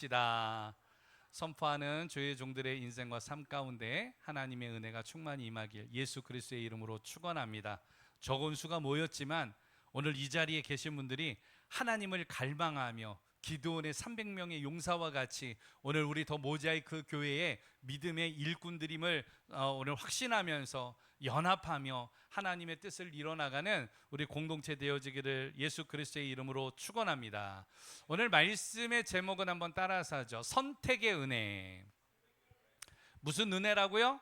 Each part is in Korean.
시다 선포하는 주의 종들의 인생과 삶 가운데 하나님의 은혜가 충만히 임하길 예수 그리스도의 이름으로 축원합니다. 적은 수가 모였지만 오늘 이 자리에 계신 분들이 하나님을 갈망하며 기드온의 300명의 용사와 같이 오늘 우리 더 모자이크 교회의 믿음의 일꾼들임을 오늘 확신하면서 연합하며 하나님의 뜻을 이뤄나가는 우리 공동체 되어지기를 예수 그리스도의 이름으로 축원합니다. 오늘 말씀의 제목은 한번 따라서 하죠. 선택의 은혜. 무슨 은혜라고요?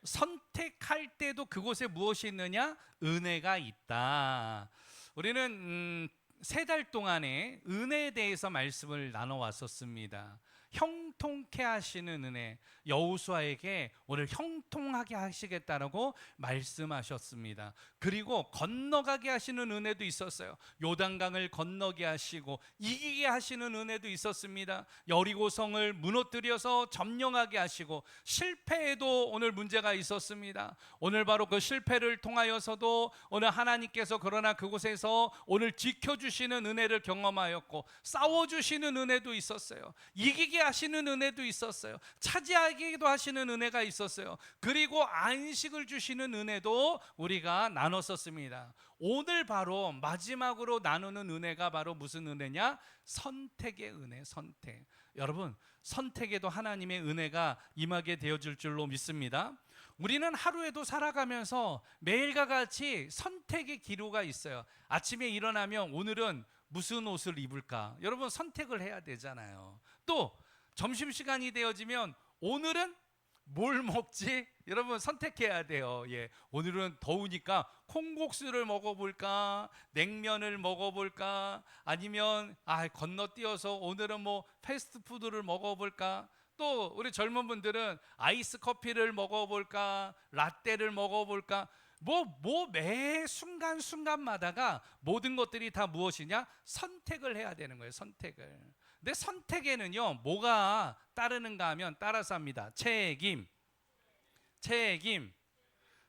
선택할 때도 그곳에 무엇이 있느냐? 은혜가 있다. 우리는 3달 동안에 은혜에 대해서 말씀을 나눠왔었습니다. 형통케 하시는 은혜, 여호수아에게 오늘 형통하게 하시겠다라고 말씀하셨습니다. 그리고 건너가게 하시는 은혜도 있었어요. 요단강을 건너게 하시고 이기게 하시는 은혜도 있었습니다. 여리고성을 무너뜨려서 점령하게 하시고 실패에도 오늘 문제가 있었습니다. 오늘 바로 그 실패를 통하여서도 오늘 하나님께서 그러나 그곳에서 오늘 지켜주시는 은혜를 경험하였고 싸워주시는 은혜도 있었어요. 이기게 하시는 은혜도 있었어요. 차지하기도 하시는 은혜가 있었어요. 그리고 안식을 주시는 은혜도 우리가 나눴었습니다. 오늘 바로 마지막으로 나누는 은혜가 바로 무슨 은혜냐? 선택의 은혜. 선택. 여러분, 선택에도 하나님의 은혜가 임하게 되어질 줄로 믿습니다. 우리는 하루에도 살아가면서 매일과 같이 선택의 기로가 있어요. 아침에 일어나면 오늘은 무슨 옷을 입을까? 여러분, 선택을 해야 되잖아요. 또 점심시간이 되어지면 오늘은 뭘 먹지? 여러분, 선택해야 돼요. 오늘은 더우니까 콩국수를 먹어볼까? 냉면을 먹어볼까? 아니면 건너뛰어서 오늘은 패스트푸드를 먹어볼까? 또 우리 젊은 분들은 아이스 커피를 먹어볼까? 라떼를 먹어볼까? 매 순간순간마다가 모든 것들이 다 무엇이냐? 선택을 해야 되는 거예요. 선택을. 근데 선택에는요, 뭐가 따르는가 하면 따라서 합니다. 책임.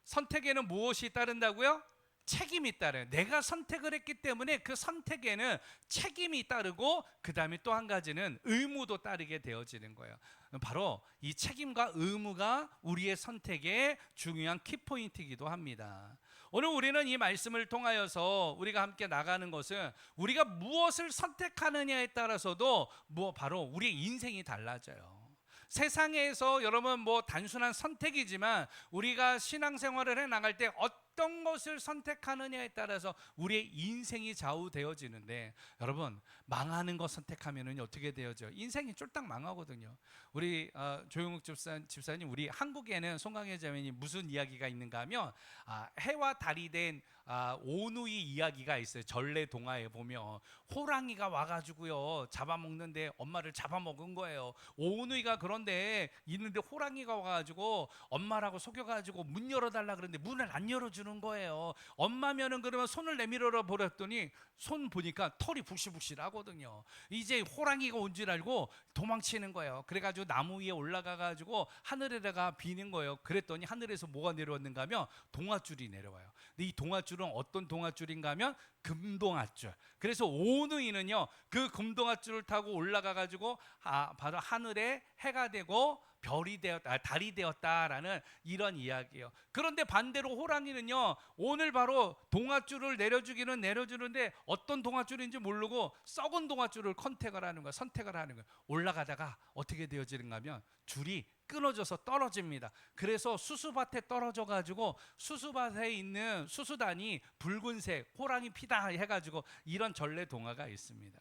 선택에는 무엇이 따른다고요? 책임이 따라요. 내가 선택을 했기 때문에 그 선택에는 책임이 따르고 그 다음에 또 한 가지는 의무도 따르게 되어지는 거예요. 바로 이 책임과 의무가 우리의 선택의 중요한 키포인트이기도 합니다. 오늘 우리는 이 말씀을 통하여서 우리가 함께 나가는 것은 우리가 무엇을 선택하느냐에 따라서도 바로 우리의 인생이 달라져요. 세상에서 여러분 단순한 선택이지만 우리가 신앙생활을 해 나갈 때 어떤 것을 선택하느냐에 따라서 우리의 인생이 좌우되어지는데, 여러분, 망하는 것 선택하면은 어떻게 되어져요? 인생이 쫄딱 망하거든요. 우리 조용욱 집사님, 우리 한국에는 송강혜 자매님 무슨 이야기가 있는가 하면 해와 달이 된 오누이 이야기가 있어요. 전래 동화에 보면 호랑이가 와가지고요 잡아먹는데 엄마를 잡아먹은 거예요. 오누이가 그런데 있는데 호랑이가 와가지고 엄마라고 속여가지고 문 열어달라 그러는데 문을 안 열어주는 거예요. 엄마면은 그러면 손을 내밀어 버렸더니 손 보니까 털이 북실북실하거든요. 이제 호랑이가 온 줄 알고 도망치는 거예요. 그래가지고 나무 위에 올라가가지고 하늘에다가 비는 거예요. 그랬더니 하늘에서 뭐가 내려왔는가 하면 동아줄이 내려와요. 근데 이 동아줄은 어떤 동아줄인가 하면 금동아줄. 그래서 오누이는요 그 금동아줄을 타고 올라가가지고 바로 하늘에 해가 되고 달이 되었다라는 이런 이야기예요. 그런데 반대로 호랑이는요 오늘 바로 동아줄을 내려주는데 어떤 동아줄인지 모르고 썩은 동아줄을 선택을 하는 거예요. 올라가다가 어떻게 되어지는가 하면 줄이 끊어져서 떨어집니다. 그래서 수수밭에 떨어져 가지고 수수밭에 있는 수수단이 붉은색 호랑이 피다 해가지고 이런 전래 동화가 있습니다.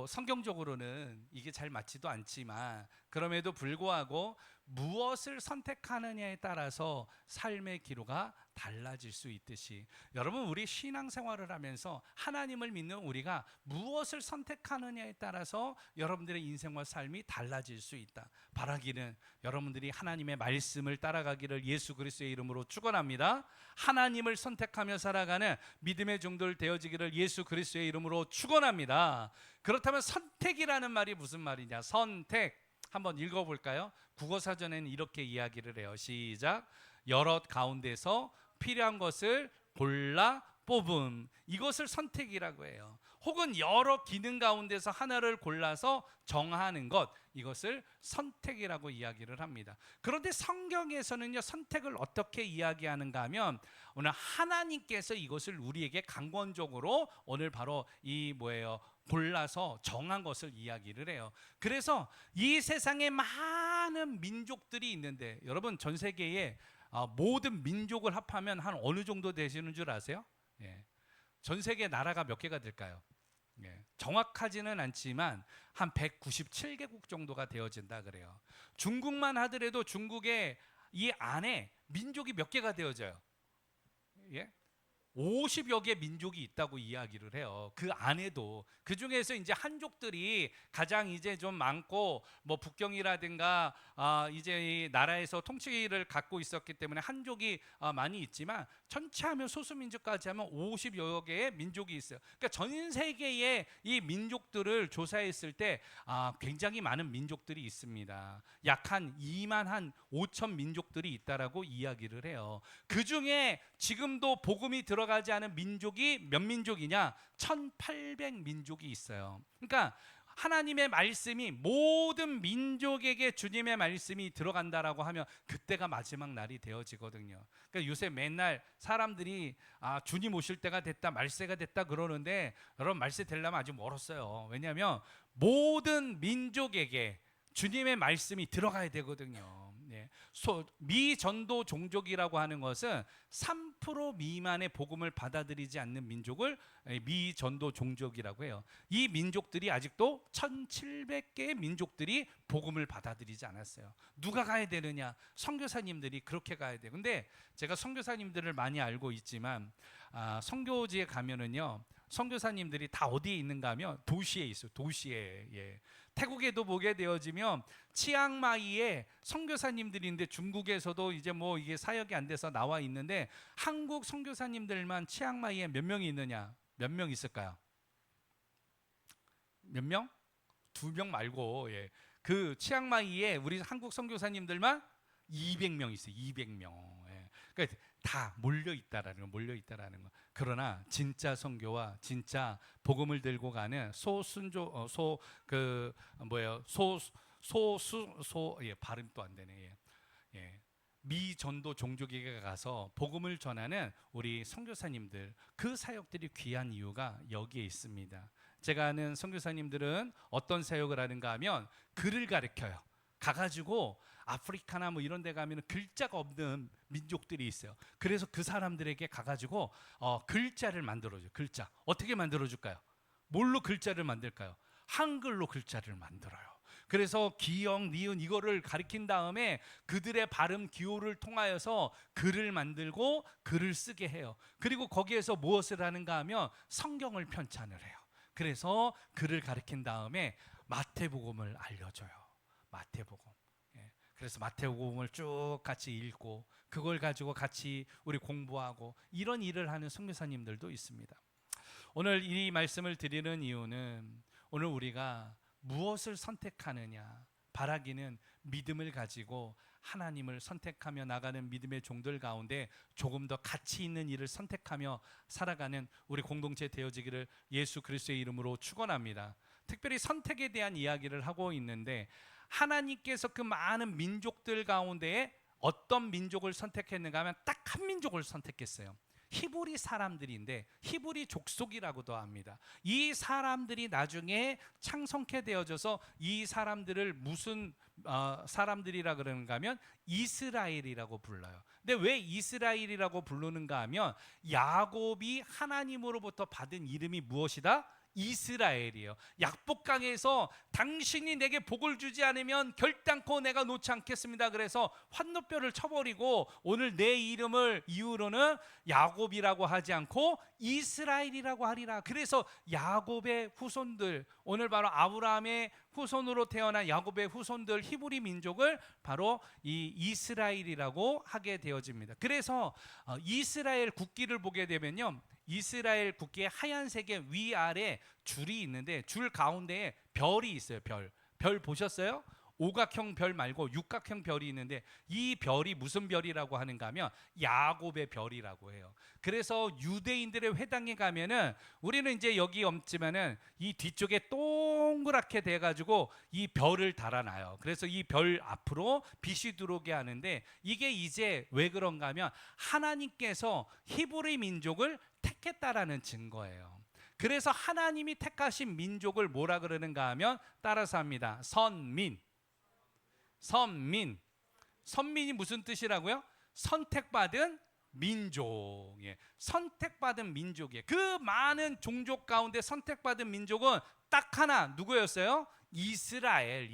성경적으로는 이게 잘 맞지도 않지만 그럼에도 불구하고 무엇을 선택하느냐에 따라서 삶의 기로가 달라질 수 있듯이, 여러분, 우리 신앙생활을 하면서 하나님을 믿는 우리가 무엇을 선택하느냐에 따라서 여러분들의 인생과 삶이 달라질 수 있다. 바라기는 여러분들이 하나님의 말씀을 따라가기를 예수 그리스도의 이름으로 축원합니다. 하나님을 선택하며 살아가는 믿음의 종들 되어지기를 예수 그리스도의 이름으로 축원합니다. 그렇다면 선택이라는 말이 무슨 말이냐? 선택 한번 읽어볼까요? 국어사전에는 이렇게 이야기를 해요. 시작. 여러 가운데서 필요한 것을 골라 뽑음, 이것을 선택이라고 해요. 혹은 여러 기능 가운데서 하나를 골라서 정하는 것, 이것을 선택이라고 이야기를 합니다. 그런데 성경에서는요, 선택을 어떻게 이야기하는가 하면 오늘 하나님께서 이것을 우리에게 강권적으로 오늘 바로 이 뭐예요? 골라서 정한 것을 이야기를 해요. 그래서 이 세상에 많은 민족들이 있는데, 여러분 전 세계에 모든 민족을 합하면 한 어느 정도 되시는 줄 아세요? 예. 전 세계 나라가 몇 개가 될까요? 예. 정확하지는 않지만 한 197개국 정도가 되어진다 그래요. 중국만 하더라도 중국의 이 안에 민족이 몇 개가 되어져요? 예? 50여 개 민족이 있다고 이야기를 해요. 그 안에도 그 중에서 이제 한족들이 가장 이제 좀 많고, 뭐 북경이라든가 이제 이 나라에서 통치를 갖고 있었기 때문에 한족이 많이 있지만, 전체하면 소수민족까지 하면 50여 개의 민족이 있어요. 그러니까 전 세계의 이 민족들을 조사했을 때 굉장히 많은 민족들이 있습니다. 약 한 2만 한 5천 민족들이 있다라고 이야기를 해요. 그 중에 지금도 복음이 들어가지 않은 민족이 몇 민족이냐? 1800민족이 있어요. 그러니까 하나님의 말씀이 모든 민족에게 주님의 말씀이 들어간다라고 하면 그때가 마지막 날이 되어지거든요. 그러니까 요새 맨날 사람들이 주님 오실 때가 됐다, 말세가 됐다 그러는데, 여러분 말세 되려면 아직 멀었어요. 왜냐하면 모든 민족에게 주님의 말씀이 들어가야 되거든요. 예. 미전도 종족이라고 하는 것은 3% 미만의 복음을 받아들이지 않는 민족을 미전도 종족이라고 해요. 이 민족들이 아직도 1700개의 민족들이 복음을 받아들이지 않았어요. 누가 가야 되느냐? 선교사님들이 그렇게 가야 돼요. 근데 제가 선교사님들을 많이 알고 있지만 선교지에 가면은요, 선교사님들이 다 어디에 있는가 하면 도시에 있어요. 도시에. 예. 태국에도 보게 되어지면 치앙마이에 선교사님들이 있는데, 중국에서도 이제 뭐 이게 사역이 안 돼서 나와 있는데, 한국 선교사님들만 치앙마이에 몇 명이 있느냐? 몇 명 있을까요? 몇 명? 2명 말고, 예. 그 치앙마이에 우리 한국 선교사님들만 200명 있어요. 200명. 예. 그러니까 다 몰려 있다라는 거, 몰려 있다라는 거. 그러나 진짜 선교와 진짜 복음을 들고 가는 소순조 발음도 안 되네. 예. 예. 미전도 종족에게 가서 복음을 전하는 우리 선교사님들, 그 사역들이 귀한 이유가 여기에 있습니다. 제가 아는 선교사님들은 어떤 사역을 하는가 하면 글을 가르쳐요. 가가지고 아프리카나 뭐 이런 데 가면 글자가 없는 민족들이 있어요. 그래서 그 사람들에게 가가지고 글자를 만들어줘요. 글자 어떻게 만들어줄까요? 뭘로 글자를 만들까요? 한글로 글자를 만들어요. 그래서 기역, 니은 이거를 가르친 다음에 그들의 발음 기호를 통하여서 글을 만들고 글을 쓰게 해요. 그리고 거기에서 무엇을 하는가 하면 성경을 편찬을 해요. 그래서 글을 가르친 다음에 마태복음을 알려줘요. 마태복음. 예. 그래서 마태복음을 쭉 같이 읽고 그걸 가지고 같이 우리 공부하고 이런 일을 하는 선교사님들도 있습니다. 오늘 이 말씀을 드리는 이유는, 오늘 우리가 무엇을 선택하느냐, 바라기는 믿음을 가지고 하나님을 선택하며 나가는 믿음의 종들 가운데 조금 더 가치 있는 일을 선택하며 살아가는 우리 공동체 되어지기를 예수 그리스도의 이름으로 축원합니다. 특별히 선택에 대한 이야기를 하고 있는데, 하나님께서 그 많은 민족들 가운데에 어떤 민족을 선택했는가 하면 딱 한 민족을 선택했어요. 히브리 사람들인데, 히브리 족속이라고도 합니다. 이 사람들이 나중에 창성케 되어져서 이 사람들을 무슨 사람들이라 그러는가 하면 이스라엘이라고 불러요. 근데 왜 이스라엘이라고 부르는가 하면 야곱이 하나님으로부터 받은 이름이 무엇이다? 이스라엘이에요. 약복강에서 당신이 내게 복을 주지 않으면 결단코 내가 놓지 않겠습니다. 그래서 환노뼈를 쳐버리고 오늘 내 이름을 이후로는 야곱이라고 하지 않고 이스라엘이라고 하리라. 그래서 야곱의 후손들, 오늘 바로 아브라함의 후손으로 태어난 야곱의 후손들 히브리 민족을 바로 이 이스라엘이라고 하게 되어집니다. 그래서 이스라엘 국기를 보게 되면요, 이스라엘 국기의 하얀색의 위아래 줄이 있는데 줄 가운데에 별이 있어요. 별 보셨어요? 오각형 별 말고 육각형 별이 있는데 이 별이 무슨 별이라고 하는가 하면 야곱의 별이라고 해요. 그래서 유대인들의 회당에 가면은 우리는 이제 여기 없지만은 이 뒤쪽에 동그랗게 돼 가지고 이 별을 달아놔요. 그래서 이 별 앞으로 빛이 들어오게 하는데 이게 이제 왜 그런가 하면 하나님께서 히브리 민족을 택했다라는 증거예요. 그래서 하나님이 택하신 민족을 뭐라 그러는가 하면 따라서 합니다. 선민. 선민이 무슨 뜻이라고요? 선택받은 민족. 예. 선택받은 민족이에요. 그 많은 종족 가운데 선택받은 민족은 딱 하나 누구였어요? 이스라엘.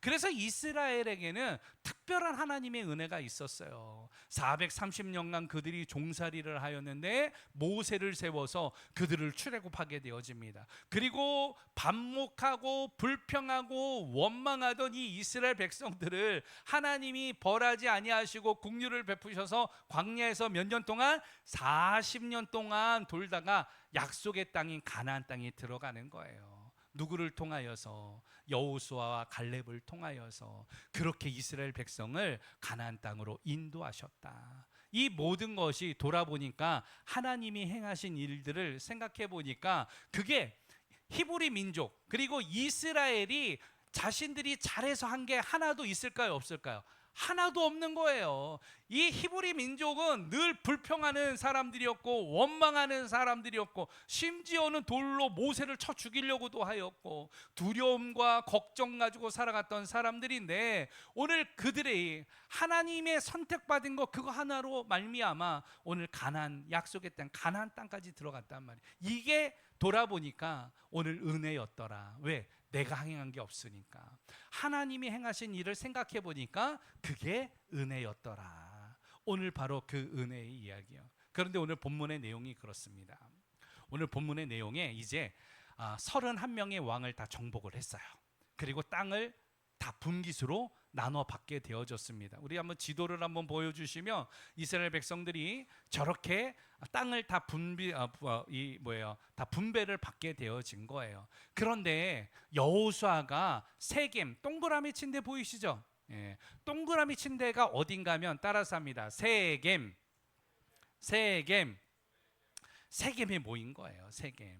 그래서 이스라엘에게는 특별한 하나님의 은혜가 있었어요. 430년간 그들이 종살이를 하였는데 모세를 세워서 그들을 출애굽하게 되어집니다. 그리고 반목하고 불평하고 원망하던 이 이스라엘 백성들을 하나님이 벌하지 아니하시고 긍휼을 베푸셔서 광야에서 몇 년 동안 40년 동안 돌다가 약속의 땅인 가나안 땅에 들어가는 거예요. 누구를 통하여서? 여호수아와 갈렙을 통하여서 그렇게 이스라엘 백성을 가나안 땅으로 인도하셨다. 이 모든 것이 돌아보니까 하나님이 행하신 일들을 생각해 보니까 그게 히브리 민족 그리고 이스라엘이 자신들이 잘해서 한 게 하나도 있을까요? 없을까요? 하나도 없는 거예요. 이 히브리 민족은 늘 불평하는 사람들이었고 원망하는 사람들이었고 심지어는 돌로 모세를 쳐 죽이려고도 하였고 두려움과 걱정 가지고 살아갔던 사람들인데 오늘 그들이 하나님의 선택받은 거 그거 하나로 말미암아 오늘 가나안 약속의 땅 가나안 땅까지 들어갔단 말이에요. 이게 돌아보니까 오늘 은혜였더라. 왜? 내가 행한 게 없으니까. 하나님이 행하신 일을 생각해 보니까 그게 은혜였더라. 오늘 바로 그 은혜의 이야기요. 그런데 오늘 본문의 내용이 그렇습니다. 오늘 본문의 내용에 이제 31명의 왕을 다 정복을 했어요. 그리고 땅을 다 분깃으로 나눠 받게 되어졌습니다. 우리 한번 지도를 한번 보여주시면 이스라엘 백성들이 저렇게 땅을 다 다 분배를 받게 되어진 거예요. 그런데 여호수아가 세겜 동그라미 친 데 보이시죠? 예, 동그라미 친 데가 어딘가면 따라서 합니다. 세겜에 모인 거예요. 세겜.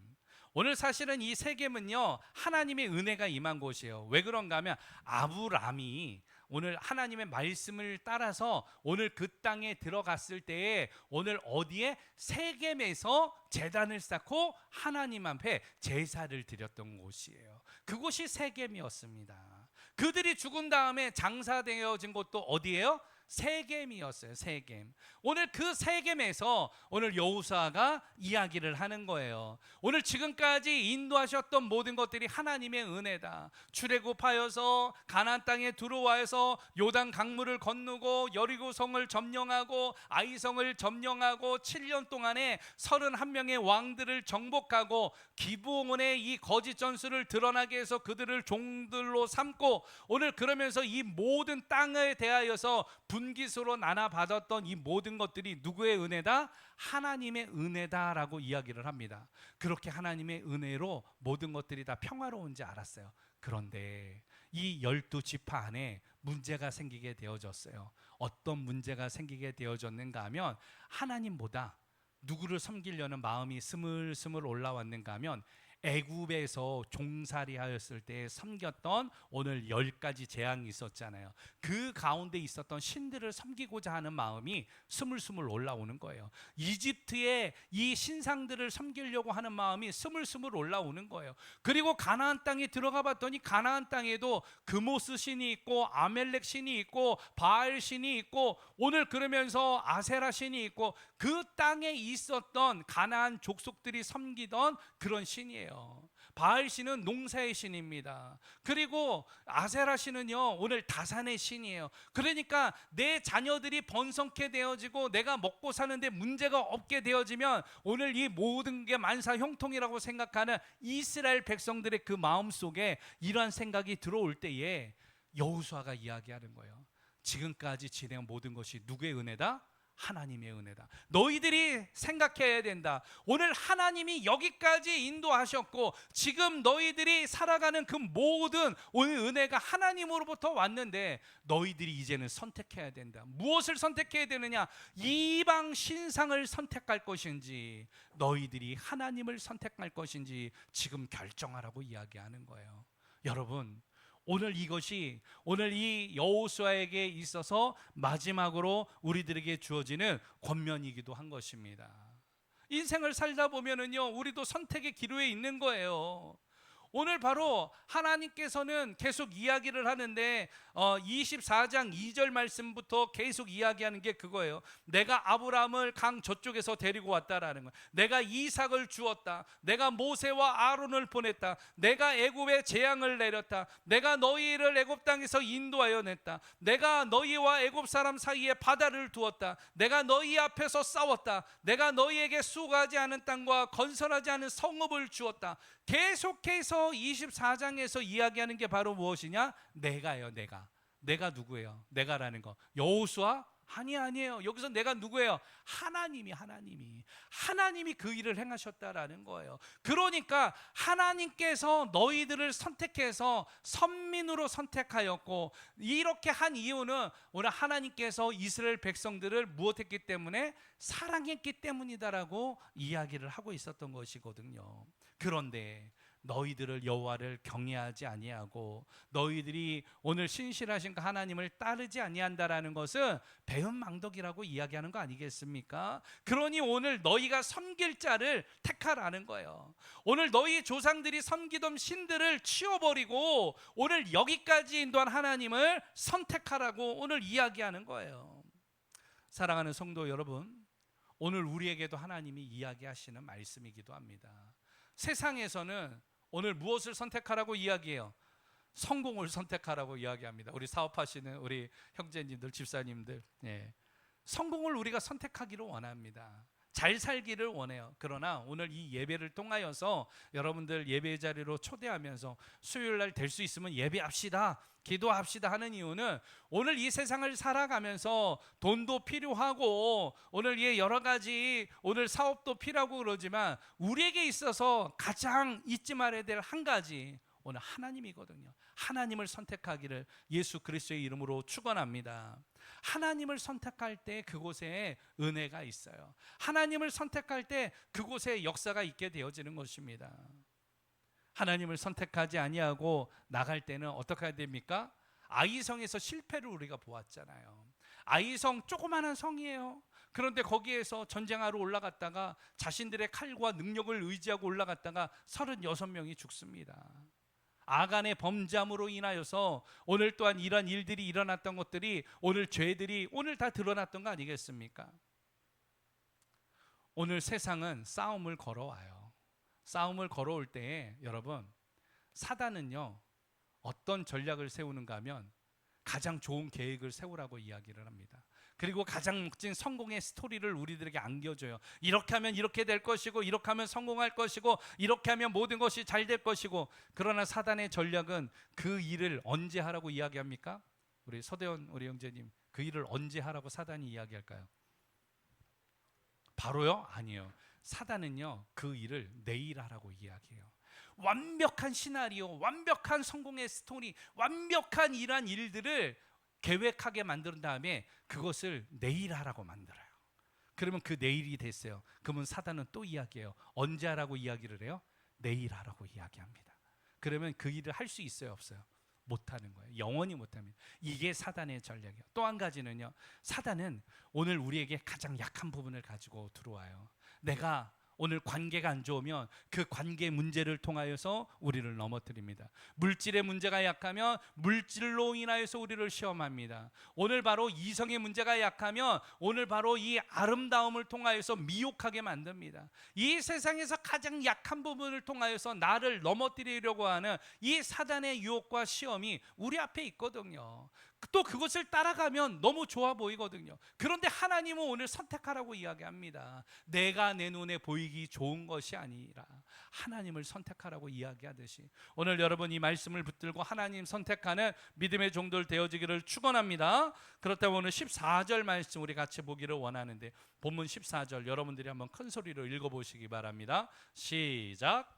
오늘 사실은 이 세겜은요 하나님의 은혜가 임한 곳이에요. 왜 그런가 하면 아브람이 오늘 하나님의 말씀을 따라서 오늘 그 땅에 들어갔을 때에 오늘 어디에 세겜에서 제단을 쌓고 하나님 앞에 제사를 드렸던 곳이에요. 그곳이 세겜이었습니다. 그들이 죽은 다음에 장사되어진 곳도 어디예요? 세겜이었어요. 세겜. 오늘 그 세겜에서 오늘 여호수아가 이야기를 하는 거예요. 오늘 지금까지 인도하셨던 모든 것들이 하나님의 은혜다. 출애굽하여서 가나안 땅에 들어와서 요단 강물을 건너고 여리고성을 점령하고 아이성을 점령하고 7년 동안에 31명의 왕들을 정복하고 기브온의 이 거짓 전술을 드러나게 해서 그들을 종들로 삼고 오늘 그러면서 이 모든 땅에 대하여서 분깃으로 나눠 받았던 이 모든 것들이 누구의 은혜다? 하나님의 은혜다라고 이야기를 합니다. 그렇게 하나님의 은혜로 모든 것들이 다 평화로운지 알았어요. 그런데 이 12지파 안에 문제가 생기게 되어졌어요. 어떤 문제가 생기게 되어졌는가 하면 하나님보다 누구를 섬기려는 마음이 스물스물 올라왔는가 하면 애굽에서 종살이하였을 때 섬겼던 오늘 10가지 재앙이 있었잖아요. 그 가운데 있었던 신들을 섬기고자 하는 마음이 스물스물 올라오는 거예요. 이집트의 이 신상들을 섬기려고 하는 마음이 스물스물 올라오는 거예요. 그리고 가나안 땅에 들어가 봤더니 가나안 땅에도 그모스 신이 있고 아멜렉 신이 있고 바알 신이 있고 오늘 그러면서 아세라 신이 있고 그 땅에 있었던 가나안 족속들이 섬기던 그런 신이에요. 바알 신은 농사의 신입니다. 그리고 아세라 신은요 오늘 다산의 신이에요. 그러니까 내 자녀들이 번성케 되어지고 내가 먹고 사는데 문제가 없게 되어지면 오늘 이 모든 게 만사 형통이라고 생각하는 이스라엘 백성들의 그 마음속에 이러한 생각이 들어올 때에 여호수아가 이야기하는 거예요. 지금까지 진행 모든 것이 누구의 은혜다? 하나님의 은혜다. 너희들이 생각해야 된다. 오늘 하나님이 여기까지 인도하셨고 지금 너희들이 살아가는 그 모든 오늘 은혜가 하나님으로부터 왔는데 너희들이 이제는 선택해야 된다. 무엇을 선택해야 되느냐? 이방 신상을 선택할 것인지 너희들이 하나님을 선택할 것인지 지금 결정하라고 이야기하는 거예요. 여러분, 오늘 이것이 오늘 이 여호수아에게 있어서 마지막으로 우리들에게 주어지는 권면이기도 한 것입니다. 인생을 살다 보면은요, 우리도 선택의 기로에 있는 거예요. 오늘 바로 하나님께서는 계속 이야기를 하는데 24장 2절 말씀부터 계속 이야기하는 게 그거예요. 내가 아브라함을 강 저쪽에서 데리고 왔다라는 거예요. 내가 이삭을 주었다. 내가 모세와 아론을 보냈다. 내가 애굽에 재앙을 내렸다. 내가 너희를 애굽 땅에서 인도하여 냈다. 내가 너희와 애굽 사람 사이에 바다를 두었다. 내가 너희 앞에서 싸웠다. 내가 너희에게 수고하지 않은 땅과 건설하지 않은 성읍을 주었다. 계속해서 24장에서 이야기하는 게 바로 무엇이냐? 내가요. 내가 누구예요? 내가라는 거. 여호수아? 아니에요. 여기서 내가 누구예요? 하나님이 그 일을 행하셨다라는 거예요. 그러니까 하나님께서 너희들을 선택해서 선민으로 선택하였고, 이렇게 한 이유는 오늘 하나님께서 이스라엘 백성들을 무엇했기 때문에? 사랑했기 때문이다라고 이야기를 하고 있었던 것이거든요. 그런데 너희들을 여호와를 경외하지 아니하고 너희들이 오늘 신실하신 그 하나님을 따르지 아니한다라는 것은 배은망덕이라고 이야기하는 거 아니겠습니까? 그러니 오늘 너희가 섬길 자를 택하라는 거예요. 오늘 너희 조상들이 섬기던 신들을 치워버리고 오늘 여기까지 인도한 하나님을 선택하라고 오늘 이야기하는 거예요. 사랑하는 성도 여러분, 오늘 우리에게도 하나님이 이야기하시는 말씀이기도 합니다. 세상에서는 오늘 무엇을 선택하라고 이야기해요? 성공을 선택하라고 이야기합니다. 우리 사업하시는 우리 형제님들, 집사님들, 성공을 우리가 선택하기를 원합니다. 잘 살기를 원해요. 그러나 오늘 이 예배를 통하여서 여러분들 예배 자리로 초대하면서 수요일 날 될 수 있으면 예배합시다, 기도합시다 하는 이유는 오늘 이 세상을 살아가면서 돈도 필요하고 오늘 여러 가지 오늘 사업도 필요하고 그러지만 우리에게 있어서 가장 잊지 말아야 될 한 가지, 오늘 하나님이거든요. 하나님을 선택하기를 예수 그리스도의 이름으로 축원합니다. 하나님을 선택할 때 그곳에 은혜가 있어요. 하나님을 선택할 때 그곳에 역사가 있게 되어지는 것입니다. 하나님을 선택하지 아니하고 나갈 때는 어떻게 해야 됩니까? 아이성에서 실패를 우리가 보았잖아요. 아이성 조그마한 성이에요. 그런데 거기에서 전쟁하러 올라갔다가 자신들의 칼과 능력을 의지하고 올라갔다가 36명이 죽습니다. 아간의 범죄함으로 인하여서 오늘 또한 이런 일들이 일어났던 것들이 오늘 죄들이 오늘 다 드러났던 거 아니겠습니까? 오늘 세상은 싸움을 걸어와요. 싸움을 걸어올 때에 여러분, 사단은요 어떤 전략을 세우는가 하면 가장 좋은 계획을 세우라고 이야기를 합니다. 그리고 가장 멋진 성공의 스토리를 우리들에게 안겨줘요. 이렇게 하면 이렇게 될 것이고, 이렇게 하면 성공할 것이고, 이렇게 하면 모든 것이 잘 될 것이고. 그러나 사단의 전략은 그 일을 언제 하라고 이야기합니까? 우리 서대원 우리 형제님, 그 일을 언제 하라고 사단이 이야기할까요? 바로요? 아니요. 사단은요 그 일을 내일 하라고 이야기해요. 완벽한 시나리오, 완벽한 성공의 스토리, 완벽한 이러한 일들을 계획하게 만든 다음에 그것을 내일 하라고 만들어요. 그러면 그 내일이 됐어요. 그러면 사단은 또 이야기해요. 언제 하라고 이야기를 해요? 내일 하라고 이야기합니다. 그러면 그 일을 할 수 있어요, 없어요? 못하는 거예요. 영원히 못합니다. 이게 사단의 전략이에요. 또 한 가지는요, 사단은 오늘 우리에게 가장 약한 부분을 가지고 들어와요. 내가 오늘 관계가 안 좋으면 그 관계 문제를 통하여서 우리를 넘어뜨립니다. 물질의 문제가 약하면 물질로 인하여서 우리를 시험합니다. 오늘 바로 이성의 문제가 약하면 오늘 바로 이 아름다움을 통하여서 미혹하게 만듭니다. 이 세상에서 가장 약한 부분을 통하여서 나를 넘어뜨리려고 하는 이 사단의 유혹과 시험이 우리 앞에 있거든요. 또 그것을 따라가면 너무 좋아 보이거든요. 그런데 하나님은 오늘 선택하라고 이야기합니다. 내가 내 눈에 보이기 좋은 것이 아니라 하나님을 선택하라고 이야기하듯이 오늘 여러분 이 말씀을 붙들고 하나님 선택하는 믿음의 종들 되어지기를 축원합니다. 그렇다면 오늘 14절 말씀 우리 같이 보기를 원하는데, 본문 14절 여러분들이 한번 큰 소리로 읽어보시기 바랍니다. 시작.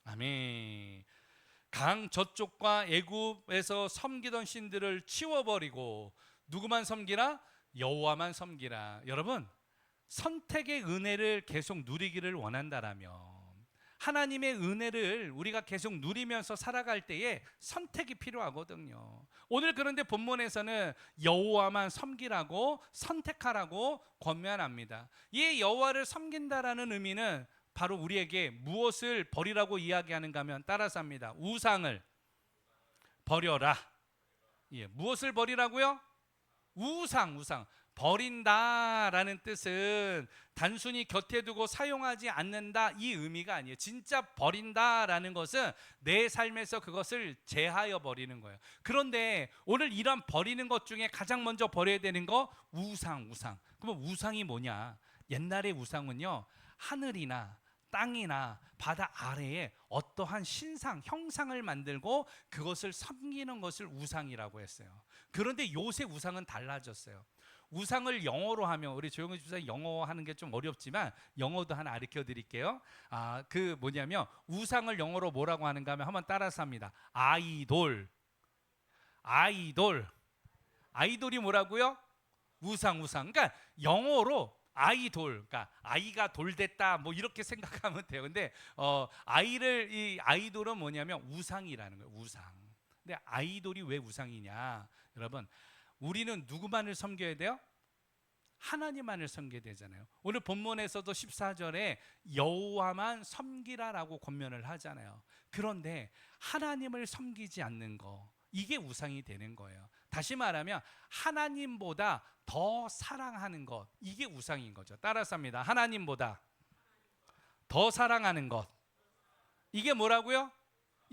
아멘. 강 저쪽과 애굽에서 섬기던 신들을 치워버리고 누구만 섬기라? 여호와만 섬기라. 여러분, 선택의 은혜를 계속 누리기를 원한다라면, 하나님의 은혜를 우리가 계속 누리면서 살아갈 때에 선택이 필요하거든요. 오늘 그런데 본문에서는 여호와만 섬기라고, 선택하라고 권면합니다. 이 여호와를 섬긴다라는 의미는 바로 우리에게 무엇을 버리라고 이야기하는가 하면 따라서 합니다. 우상을 버려라. 예, 무엇을 버리라고요? 우상. 버린다라는 뜻은 단순히 곁에 두고 사용하지 않는다 이 의미가 아니에요. 진짜 버린다라는 것은 내 삶에서 그것을 제하여 버리는 거예요. 그런데 오늘 이런 버리는 것 중에 가장 먼저 버려야 되는 거 우상. 그럼 우상이 뭐냐? 옛날의 우상은요, 하늘이나 땅이나 바다 아래에 어떠한 신상, 형상을 만들고 그것을 섬기는 것을 우상이라고 했어요. 그런데 요새 우상은 달라졌어요. 우상을 영어로 하면, 우리 조영은 집사님 영어 하는 게 좀 어렵지만 영어도 하나 가르쳐 드릴게요. 그 뭐냐면 우상을 영어로 뭐라고 하는가 하면 한번 따라서 합니다. 아이돌. 아이돌이 뭐라고요? 우상. 그러니까 영어로 아이돌, 그러니까 아이가 돌됐다 뭐 이렇게 생각하면 돼요. 근데 이 아이돌은 뭐냐면 우상이라는 거예요. 우상. 근데 아이돌이 왜 우상이냐? 여러분, 우리는 누구만을 섬겨야 돼요? 하나님만을 섬겨야 되잖아요. 오늘 본문에서도 14절에 여호와만 섬기라라고 권면을 하잖아요. 그런데 하나님을 섬기지 않는 거, 이게 우상이 되는 거예요. 다시 말하면 하나님보다 더 사랑하는 것, 이게 우상인 거죠. 따라서 합니다. 하나님보다 더 사랑하는 것, 이게 뭐라고요?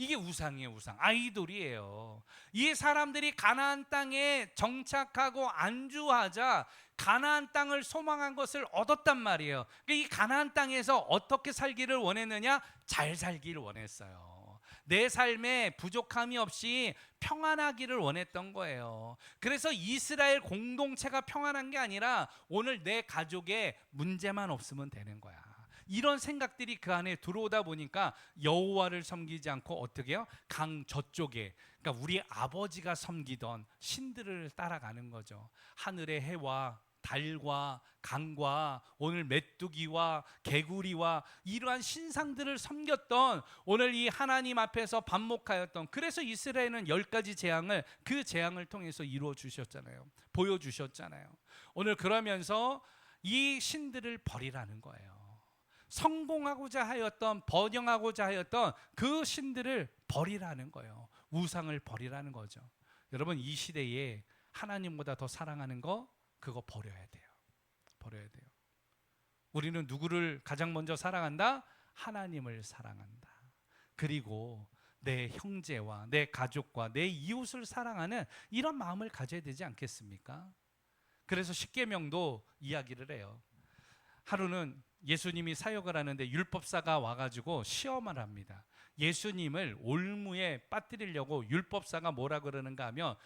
이게 우상이에요. 우상. 아이돌이에요. 이 사람들이 가나안 땅에 정착하고 안주하자 가나안 땅을 소망한 것을 얻었단 말이에요. 이 가나안 땅에서 어떻게 살기를 원했느냐? 잘 살기를 원했어요. 내 삶에 부족함이 없이 평안하기를 원했던 거예요. 그래서 이스라엘 공동체가 평안한 게 아니라 오늘 내 가족에 문제만 없으면 되는 거야. 이런 생각들이 그 안에 들어오다 보니까 여호와를 섬기지 않고 어떻게 해요? 강 저쪽에, 그러니까 우리 아버지가 섬기던 신들을 따라가는 거죠. 하늘의 해와 달과 강과 오늘 메뚜기와 개구리와 이러한 신상들을 섬겼던, 오늘 이 하나님 앞에서 반목하였던, 그래서 이스라엘은 10가지 재앙을, 그 재앙을 통해서 이루어 주셨잖아요. 보여주셨잖아요. 오늘 그러면서 이 신들을 버리라는 거예요. 성공하고자 하였던, 번영하고자 하였던 그 신들을 버리라는 거예요. 우상을 버리라는 거죠. 여러분, 이 시대에 하나님보다 더 사랑하는 거, 그거 버려야 돼요. 우리는 누구를 가장 먼저 사랑한다? 하나님을 사랑한다. 그리고 내 형제와 내 가족과 내 이웃을 사랑하는 이런 마음을 가져야 되지 않겠습니까? 그래서 십계명도 이야기를 해요. 하루는 예수님이 사역을 하는데 율법사가 와가지고 시험을 합니다. 예수님을 올무에 빠뜨리려고 율법사가 뭐라 그러는가 하면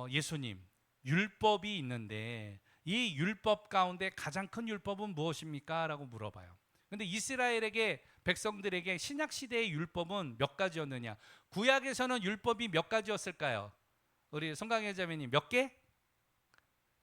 예수님, 율법이 있는데 이 율법 가운데 가장 큰 율법은 무엇입니까? 라고 물어봐요. 근데 이스라엘에게, 백성들에게 신약시대의 율법은 몇 가지였느냐? 구약에서는 율법이 몇 가지였을까요? 우리 송강혜 자매님 몇 개?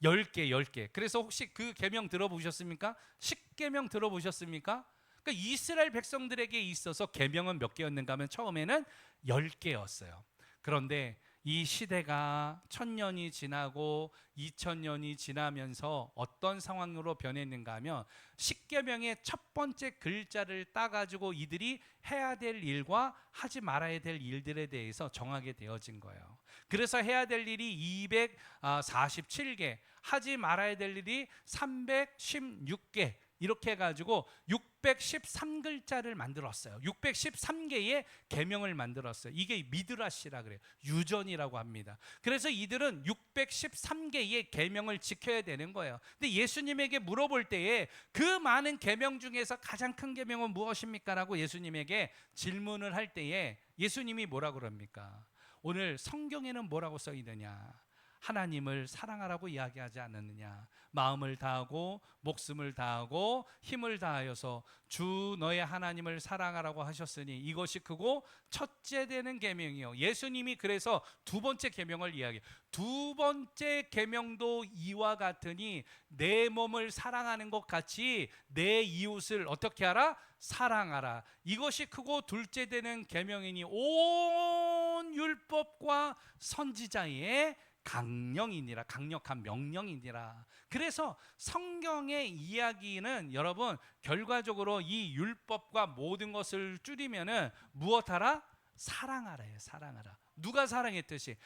10개. 그래서 혹시 그 계명 들어보셨습니까? 10계명 들어보셨습니까? 그러니까 이스라엘 백성들에게 있어서 계명은 몇 개였는가 하면 처음에는 10개였어요. 그런데 이 시대가 1000년이 지나고 2000년이 지나면서 어떤 상황으로 변했는가 하면 십계명의 첫 번째 글자를 따가지고 이들이 해야 될 일과 하지 말아야 될 일들에 대해서 정하게 되어진 거예요. 그래서 해야 될 일이 247개, 하지 말아야 될 일이 316개, 이렇게 해가지고 613글자를 만들었어요. 613개의 계명을 만들었어요. 이게 미드라시라 그래요. 유전이라고 합니다. 그래서 이들은 613개의 계명을 지켜야 되는 거예요. 근데 예수님에게 물어볼 때에 그 많은 계명 중에서 가장 큰 계명은 무엇입니까? 라고 예수님에게 질문을 할 때에 예수님이 뭐라 그럽니까? 오늘 성경에는 뭐라고 써 있느냐? 하나님을 사랑하라고 이야기하지 않았느냐? 마음을 다하고 목숨을 다하고 힘을 다하여서 주 너의 하나님을 사랑하라고 하셨으니 이것이 크고 첫째 되는 계명이요. 예수님이 그래서 두 번째 계명을 이야기해요. 두 번째 계명도 이와 같으니 내 몸을 사랑하는 것 같이 내 이웃을 어떻게 하라? 사랑하라. 이것이 크고 둘째 되는 계명이니 온 율법과 선지자의 강령이니라, 강력한 명령이니라. 그래서 성경의 이야기는 여러분 결과적으로 이 율법과 모든 것을 줄이면은 무엇하라? 사랑하라예요. 사랑하라. 누가 사랑했듯이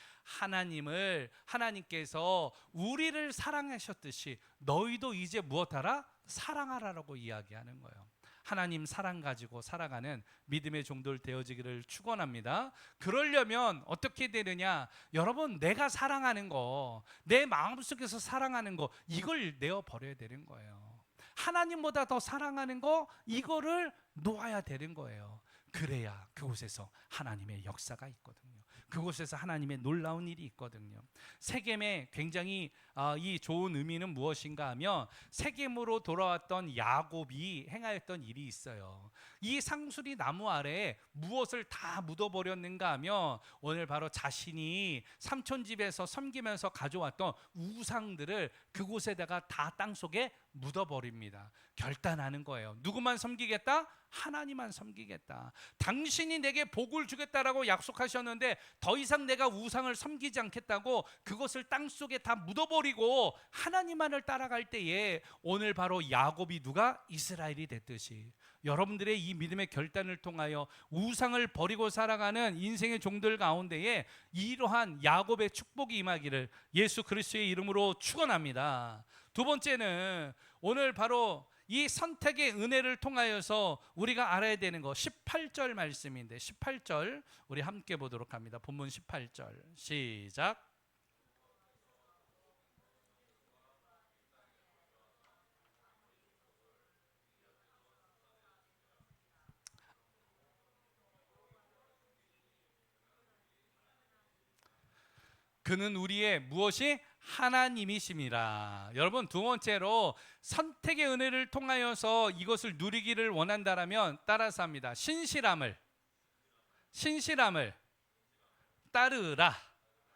하나님께서 우리를 사랑하셨듯이 너희도 이제 무엇하라? 사랑하라라고 이야기하는 거예요. 하나님 사랑 가지고 살아가는 믿음의 종들 되어지기를 축원합니다. 그러려면 어떻게 되느냐? 여러분, 내가 사랑하는 거, 내 마음속에서 사랑하는 거, 이걸 내어 버려야 되는 거예요. 하나님보다 더 사랑하는 거, 이거를 놓아야 되는 거예요. 그래야 그곳에서 하나님의 역사가 있거든요. 그곳에서 하나님의 놀라운 일이 있거든요. 세겜의 굉장히 이 좋은 의미는 무엇인가 하면 세겜으로 돌아왔던 야곱이 행하였던 일이 있어요. 이 상수리 나무 아래에 무엇을 다 묻어버렸는가 하면 오늘 바로 자신이 삼촌 집에서 섬기면서 가져왔던 우상들을 그곳에다가 다 땅속에 묻어버립니다. 결단하는 거예요. 누구만 섬기겠다? 하나님만 섬기겠다. 당신이 내게 복을 주겠다라고 약속하셨는데 더 이상 내가 우상을 섬기지 않겠다고 그것을 땅속에 다 묻어버리고 하나님만을 따라갈 때에 오늘 바로 야곱이 누가? 이스라엘이 됐듯이 여러분들의 이 믿음의 결단을 통하여 우상을 버리고 살아가는 인생의 종들 가운데에 이러한 야곱의 축복이 임하기를 예수 그리스도의 이름으로 축원합니다. 두 번째는 오늘 바로 이 선택의 은혜를 통하여서 우리가 알아야 되는 거 18절 말씀인데 18절 우리 함께 보도록 합니다. 본문 18절 시작. 그는 우리의 무엇이? 하나님이심이라. 여러분, 두 번째로 선택의 은혜를 통하여서 이것을 누리기를 원한다라면 따라서 합니다. 신실함을 따르라.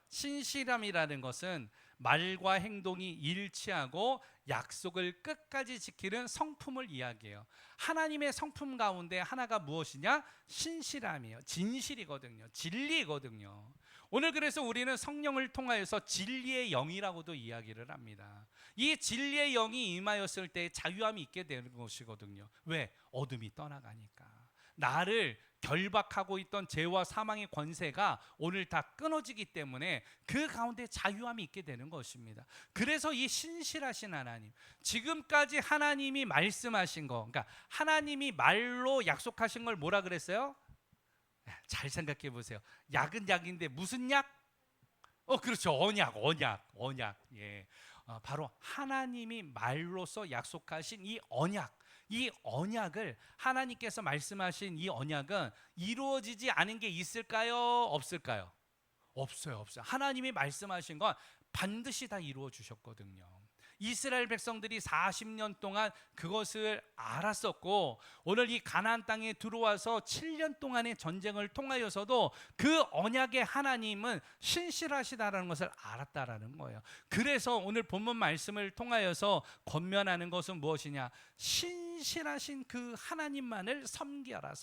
신실함이라는 것은 말과 행동이 일치하고 약속을 끝까지 지키는 성품을 이야기해요. 하나님의 성품 가운데 하나가 무엇이냐? 신실함이에요. 진실이거든요. 진리거든요. 오늘 그래서 우리는 성령을 통하여서 진리의 영이라고도 이야기를 합니다. 이 진리의 영이 임하였을 때 자유함이 있게 되는 것이거든요. 왜? 어둠이 떠나가니까. 나를 결박하고 있던 죄와 사망의 권세가 오늘 다 끊어지기 때문에 그 가운데 자유함이 있게 되는 것입니다. 그래서 이 신실하신 하나님, 지금까지 하나님이 말씀하신 거, 그러니까 하나님이 말로 약속하신 걸 뭐라 그랬어요? 잘 생각해 보세요. 약은 약인데 무슨 약? 그렇죠. 언약. 예, 바로 하나님이 말로서 약속하신 이 언약을 하나님께서 말씀하신 이 언약은 이루어지지 않은 게 있을까요? 없을까요? 없어요. 하나님이 말씀하신 건 반드시 다 이루어 주셨거든요. 이스라엘 백성들이 40년 동안 그것을 알았었고 오늘 이 가나안 땅에 들어와서 7년 동안의 전쟁을 통하여서도 그 언약의 하나님은 신실하시다라는 것을 알았다라는 거예요. 그래서 오늘 본문 말씀을 통하여서 권면하는 것은 무엇이냐? 신실하신 그 하나님만을 섬겨라.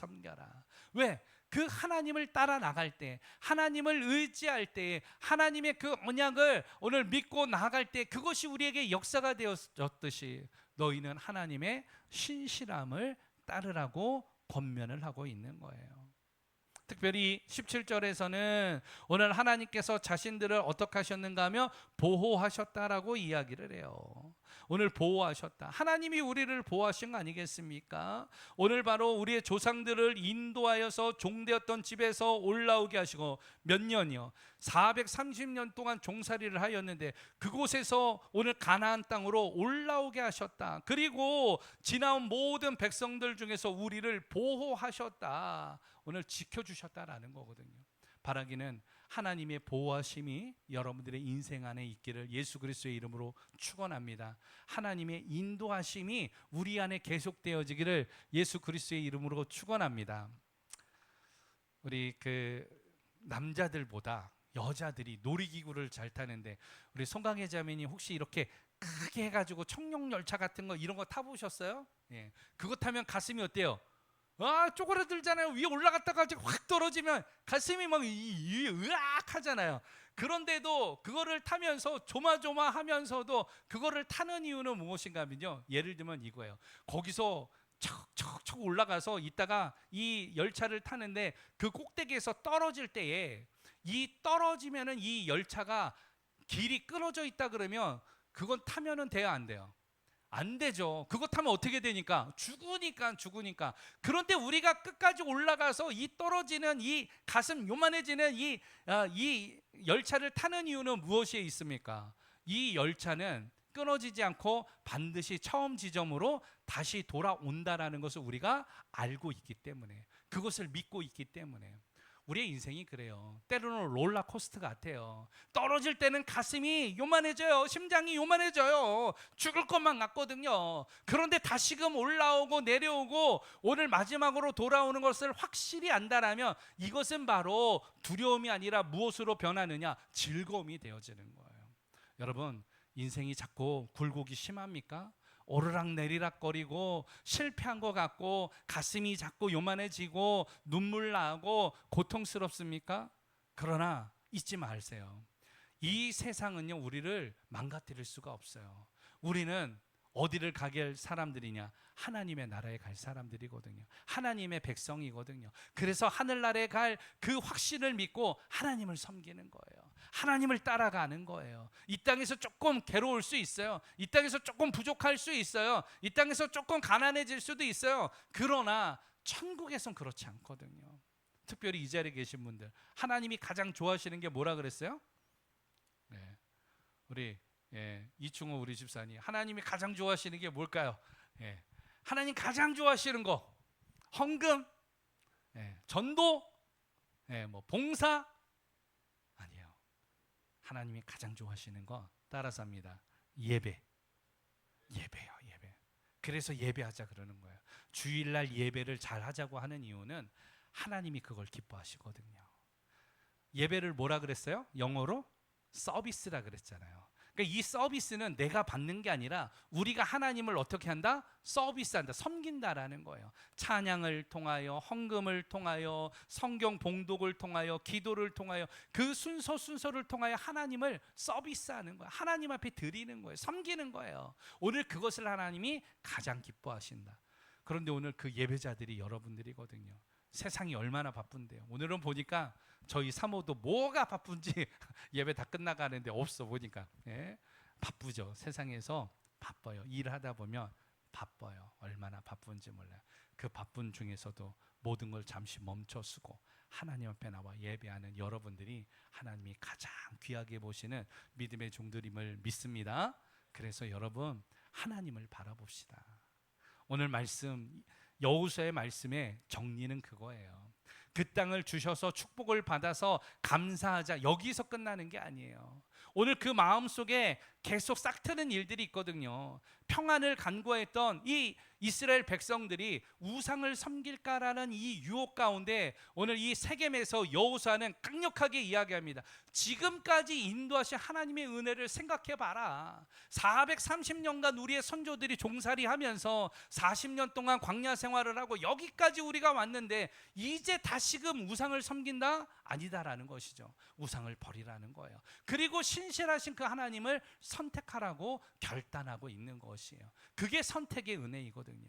왜? 그 하나님을 따라 나갈 때, 하나님을 의지할 때, 하나님의 그 언약을 오늘 믿고 나아갈 때, 그것이 우리에게 역사가 되었듯이 너희는 하나님의 신실함을 따르라고 권면을 하고 있는 거예요. 특별히 17절에서는 오늘 하나님께서 자신들을 어떻게 하셨는가 하며 보호하셨다라고 이야기를 해요. 오늘 보호하셨다. 하나님이 우리를 보호하신 거 아니겠습니까? 오늘 바로 우리의 조상들을 인도하여서 종되었던 집에서 올라오게 하시고 몇 년이요? 430년 동안 종살이를 하였는데 그곳에서 오늘 가나안 땅으로 올라오게 하셨다. 그리고 지나온 모든 백성들 중에서 우리를 보호하셨다. 오늘 지켜주셨다라는 거거든요. 바라기는 하나님의 보호하심이 여러분들의 인생 안에 있기를 예수 그리스도의 이름으로 축원합니다. 하나님의 인도하심이 우리 안에 계속되어지기를 예수 그리스도의 이름으로 축원합니다. 우리 그 남자들보다 여자들이 놀이기구를 잘 타는데 우리 송강혜 자매님 혹시 이렇게 크게 해가지고 청룡열차 같은 거 이런 거 타보셨어요? 예, 그거 타면 가슴이 어때요? 쪼그라들잖아요. 위에 올라갔다가 확 떨어지면 가슴이 막 으악 하잖아요. 그런데도 그거를 타면서 조마조마하면서도 그거를 타는 이유는 무엇인가 하면요, 예를 들면 이거예요. 거기서 척척척 올라가서 있다가 이 열차를 타는데 그 꼭대기에서 떨어질 때에 이 떨어지면은 이 열차가 길이 끊어져 있다 그러면 그건 타면은 돼요, 안 돼요? 안 되죠. 그거 타면 어떻게 되니까? 죽으니까. 그런데 우리가 끝까지 올라가서 이 떨어지는 이 가슴 요만해지는 이 열차를 타는 이유는 무엇에 있습니까? 이 열차는 끊어지지 않고 반드시 처음 지점으로 다시 돌아온다라는 것을 우리가 알고 있기 때문에, 그것을 믿고 있기 때문에. 우리의 인생이 그래요. 때로는 롤러코스터 같아요. 떨어질 때는 가슴이 요만해져요. 심장이 요만해져요. 죽을 것만 같거든요. 그런데 다시금 올라오고 내려오고 오늘 마지막으로 돌아오는 것을 확실히 안다라면 이것은 바로 두려움이 아니라 무엇으로 변하느냐? 즐거움이 되어지는 거예요. 여러분, 인생이 자꾸 굴곡이 심합니까? 오르락내리락 거리고 실패한 것 같고 가슴이 자꾸 요만해지고 눈물 나고 고통스럽습니까? 그러나 잊지 마세요. 이 세상은요, 우리를 망가뜨릴 수가 없어요. 우리는 어디를 가게 할 사람들이냐? 하나님의 나라에 갈 사람들이거든요. 하나님의 백성이거든요. 그래서 하늘나라에 갈 그 확신을 믿고 하나님을 섬기는 거예요. 하나님을 따라가는 거예요. 이 땅에서 조금 괴로울 수 있어요. 이 땅에서 조금 부족할 수 있어요. 이 땅에서 조금 가난해질 수도 있어요. 그러나 천국에선 그렇지 않거든요. 특별히 이 자리에 계신 분들, 하나님이 가장 좋아하시는 게 뭐라 그랬어요? 네, 우리 이충호 우리 집사님, 하나님이 가장 좋아하시는 게 뭘까요? 하나님 가장 좋아하시는 거, 헌금, 전도, 뭐 봉사 아니에요. 하나님이 가장 좋아하시는 거 따라서 합니다. 예배예요, 예배. 그래서 예배하자 그러는 거예요. 주일날 예배를 잘 하자고 하는 이유는 하나님이 그걸 기뻐하시거든요. 예배를 뭐라 그랬어요? 영어로 서비스라 그랬잖아요. 그러니까 이 서비스는 내가 받는 게 아니라 우리가 하나님을 어떻게 한다? 서비스한다, 섬긴다라는 거예요. 찬양을 통하여, 헌금을 통하여, 성경 봉독을 통하여, 기도를 통하여, 그 순서를 통하여 하나님을 서비스하는 거예요. 하나님 앞에 드리는 거예요. 섬기는 거예요. 오늘 그것을 하나님이 가장 기뻐하신다. 그런데 오늘 그 예배자들이 여러분들이거든요. 세상이 얼마나 바쁜데요. 오늘은 보니까 저희 사모도 뭐가 바쁜지 예배 다 끝나가는데 없어 보니까. 바쁘죠. 세상에서 바빠요. 일하다 보면 바빠요. 얼마나 바쁜지 몰라요. 그 바쁜 중에서도 모든 걸 잠시 멈춰서고 하나님 앞에 나와 예배하는 여러분들이 하나님이 가장 귀하게 보시는 믿음의 종들임을 믿습니다. 그래서 여러분, 하나님을 바라봅시다. 오늘 말씀, 여호수아의 말씀의 정리는 그거예요. 그 땅을 주셔서 축복을 받아서 감사하자, 여기서 끝나는 게 아니에요. 오늘 그 마음속에 계속 싹트는 일들이 있거든요. 평안을 간구했던 이 이스라엘 백성들이 우상을 섬길까라는 이 유혹 가운데 오늘 이 세겜에서 여호수아는 강력하게 이야기합니다. 지금까지 인도하신 하나님의 은혜를 생각해봐라. 430년간 우리의 선조들이 종살이하면서 40년 동안 광야 생활을 하고 여기까지 우리가 왔는데 이제 다시 다시금 우상을 섬긴다? 아니다라는 것이죠. 우상을 버리라는 거예요. 그리고 신실하신 그 하나님을 선택하라고 결단하고 있는 것이에요. 그게 선택의 은혜이거든요.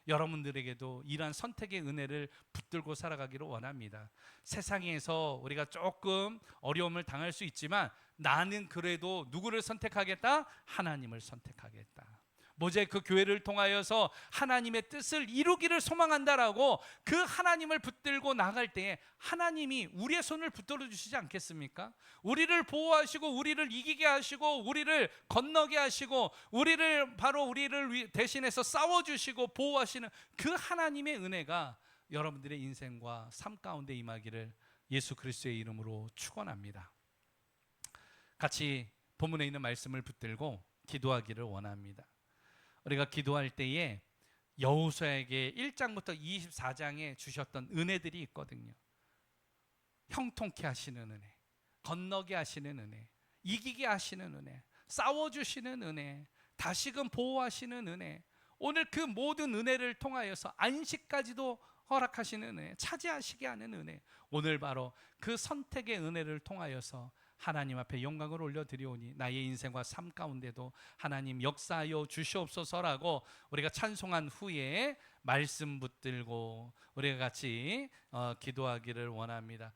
여러분들에게도 이러한 선택의 은혜를 붙들고 살아가기를 원합니다. 세상에서 우리가 조금 어려움을 당할 수 있지만 나는 그래도 누구를 선택하겠다? 하나님을 선택하겠다. 모자의 그 교회를 통하여서 하나님의 뜻을 이루기를 소망한다라고 그 하나님을 붙들고 나갈 때에 하나님이 우리의 손을 붙들어 주시지 않겠습니까? 우리를 보호하시고 우리를 이기게 하시고 우리를 건너게 하시고 우리를 대신해서 싸워주시고 보호하시는 그 하나님의 은혜가 여러분들의 인생과 삶 가운데 임하기를 예수 그리스도의 이름으로 축원합니다. 같이 본문에 있는 말씀을 붙들고 기도하기를 원합니다. 우리가 기도할 때에 여호수아에게 1장부터 24장에 주셨던 은혜들이 있거든요. 형통케 하시는 은혜, 건너게 하시는 은혜, 이기게 하시는 은혜, 싸워주시는 은혜, 다시금 보호하시는 은혜, 오늘 그 모든 은혜를 통하여서 안식까지도 허락하시는 은혜, 차지하시게 하는 은혜, 오늘 바로 그 선택의 은혜를 통하여서 하나님 앞에 영광을 올려드리오니 나의 인생과 삶 가운데도 하나님 역사하여 주시옵소서라고 우리가 찬송한 후에 말씀 붙들고 우리가 같이 기도하기를 원합니다.